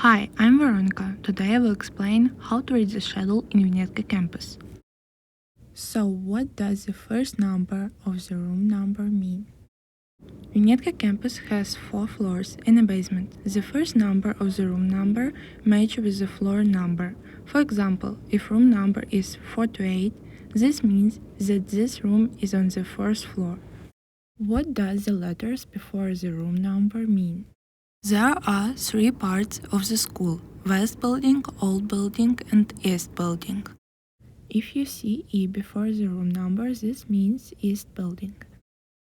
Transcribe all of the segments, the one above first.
Hi, I'm Veronica. Today I will explain how to read the schedule in Winnetka Campus. So, what does the first number of the room number mean? Winnetka Campus has 4 floors and a basement. The first number of the room number matches with the floor number. For example, if room number is 428, this means that this room is on the first floor. What does the letters before the room number mean? There are 3 parts of the school: West Building, Old Building, and East Building. If you see E before the room number, this means East Building.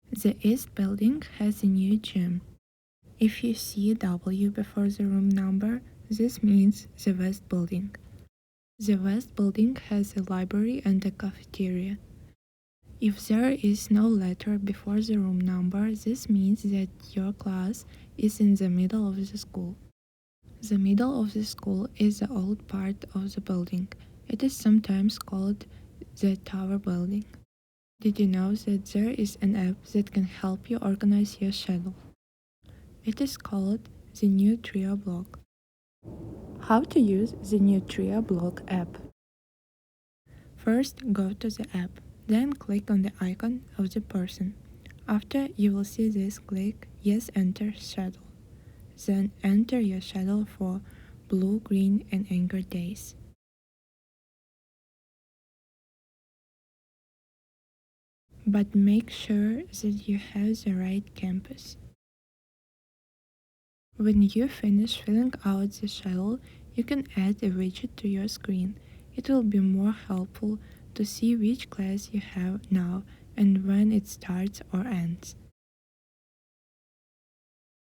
The East Building has a new gym. If you see W before the room number, this means the West Building. The West Building has a library and a cafeteria. If there is no letter before the room number, this means that your class is in the middle of the school. The middle of the school is the old part of the building. It is sometimes called the Tower Building. Did you know that there is an app that can help you organize your schedule? It is called the New Trio Block. How to use the New Trio Block app? First, go to the app. Then click on the icon of the person. After, you will see this, click Yes, enter schedule. Then enter your schedule for blue, green, and anchor days. But make sure that you have the right campus. When you finish filling out the schedule, you can add a widget to your screen. It will be more helpful to see which class you have now and when it starts or ends.